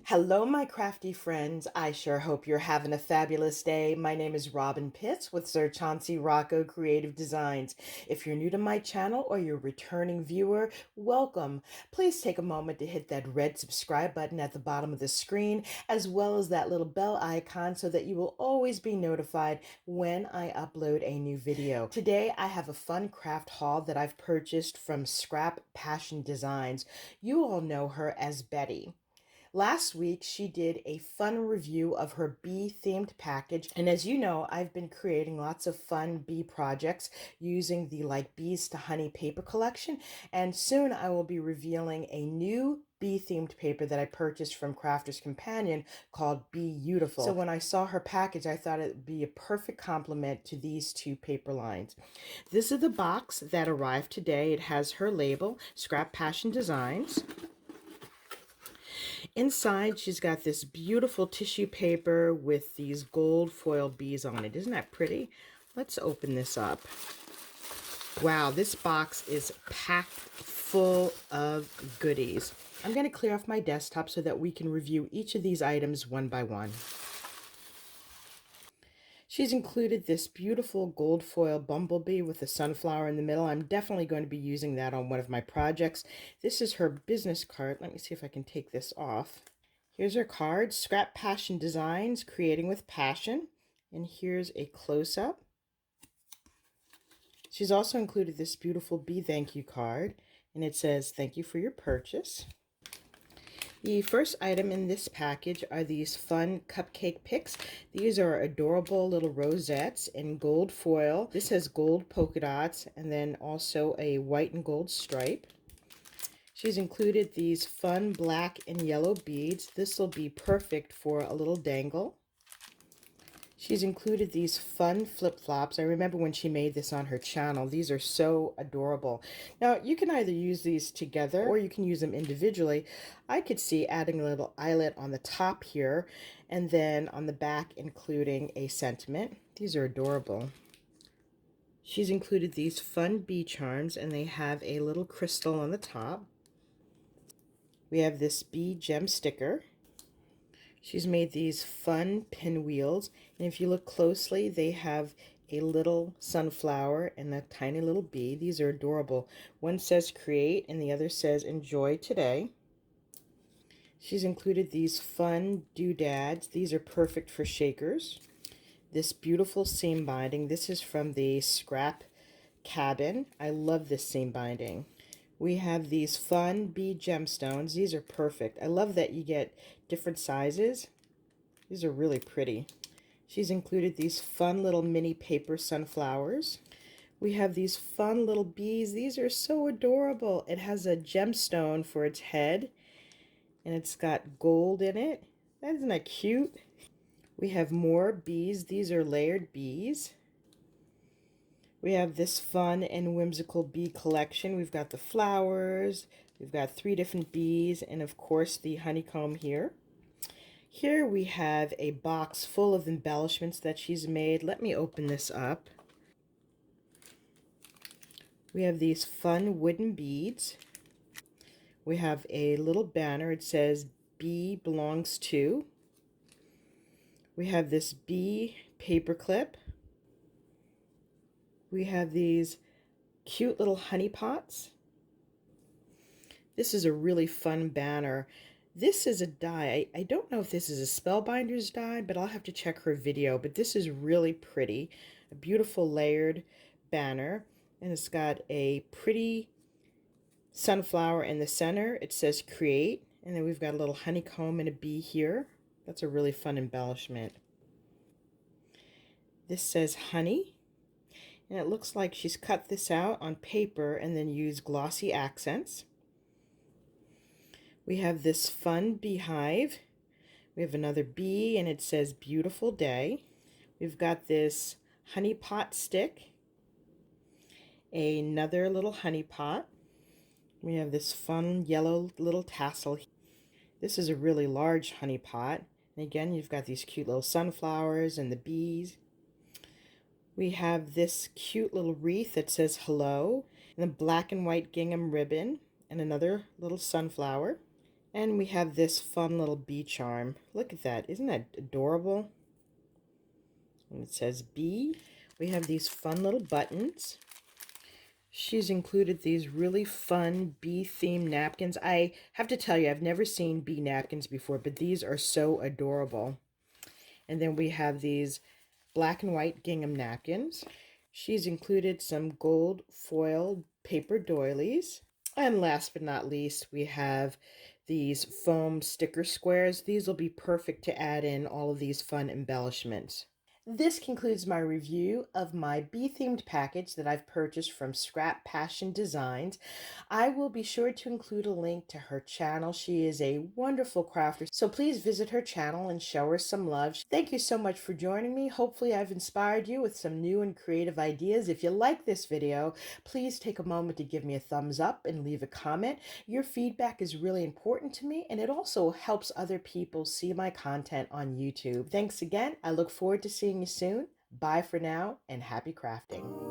Hello, my crafty friends. I sure hope you're having a fabulous day. My name is Robyn M with Sir Chauncey Rocco Creative Designs. If you're new to my channel or you're a returning viewer, welcome. Please take a moment to hit that red subscribe button at the bottom of the screen, as well as that little bell icon so that you will always be notified when I upload a new video. Today, I have a fun craft haul that I've purchased from Scrappassion Designs. You all know her as Betty. Last week, she did a fun review of her bee-themed package. And as you know, I've been creating lots of fun bee projects using the Like Bees to Honey paper collection. And soon I will be revealing a new bee-themed paper that I purchased from Crafter's Companion called Beautiful. So when I saw her package, I thought it would be a perfect complement to these two paper lines. This is the box that arrived today. It has her label, Scrappassion Designs. Inside, she's got this beautiful tissue paper with these gold foil bees on it. Isn't that pretty? Let's open this up. Wow, this box is packed full of goodies. I'm going to clear off my desktop so that we can review each of these items one by one. She's included this beautiful gold foil bumblebee with a sunflower in the middle. I'm definitely going to be using that on one of my projects. This is her business card. Let me see if I can take this off. Here's her card, Scrappassion Designs, Creating with Passion. And here's a close-up. She's also included this beautiful bee thank you card. And it says, thank you for your purchase. The first item in this package are these fun cupcake picks. These are adorable little rosettes in gold foil. This has gold polka dots and then also a white and gold stripe. She's included these fun black and yellow beads. This will be perfect for a little dangle. She's included these fun flip-flops. I remember when she made this on her channel. These are so adorable. Now, you can either use these together or you can use them individually. I could see adding a little eyelet on the top here and then on the back including a sentiment. These are adorable. She's included these fun bee charms and they have a little crystal on the top. We have this bee gem sticker. She's made these fun pinwheels, and if you look closely, they have a little sunflower and a tiny little bee. These are adorable. One says create and the other says enjoy today. She's included these fun doodads. These are perfect for shakers. This beautiful seam binding. This is from the Scrap Cabin. I love this seam binding. We have these fun bee gemstones. These are perfect. I love that you get different sizes. These are really pretty. She's included these fun little mini paper sunflowers. We have these fun little bees. These are so adorable. It has a gemstone for its head, and it's got gold in it. Isn't that cute? We have more bees. These are layered bees. We have this fun and whimsical bee collection. We've got the flowers, we've got 3 different bees, and of course the honeycomb here. Here we have a box full of embellishments that she's made. Let me open this up. We have these fun wooden beads. We have a little banner. It says, Bee Belongs To. We have this bee paperclip. We have these cute little honey pots. This is a really fun banner. This is a die. I don't know if this is a Spellbinder's die, but I'll have to check her video. But this is really pretty. A beautiful layered banner. And it's got a pretty sunflower in the center. It says create. And then we've got a little honeycomb and a bee here. That's a really fun embellishment. This says honey. And it looks like she's cut this out on paper and then used glossy accents. We have this fun beehive. We have another bee and it says beautiful day. We've got this honey pot stick. Another little honey pot. We have this fun yellow little tassel. This is a really large honey pot. And again, you've got these cute little sunflowers and the bees. We have this cute little wreath that says hello, and a black and white gingham ribbon, and another little sunflower. And we have this fun little bee charm. Look at that. Isn't that adorable? And it says bee. We have these fun little buttons. She's included these really fun bee-themed napkins. I have to tell you, I've never seen bee napkins before, but these are so adorable. And then we have these black and white gingham napkins. She's included some gold foil paper doilies. And last but not least, we have these foam sticker squares. These will be perfect to add in all of these fun embellishments. This concludes my review of my bee-themed package that I've purchased from Scrappassion Designs. I will be sure to include a link to her channel. She is a wonderful crafter, so please visit her channel and show her some love. Thank you so much for joining me. Hopefully I've inspired you with some new and creative ideas. If you like this video, please take a moment to give me a thumbs up and leave a comment. Your feedback is really important to me, and it also helps other people see my content on YouTube. Thanks again. I look forward to seeing you soon. Bye for now, and happy crafting.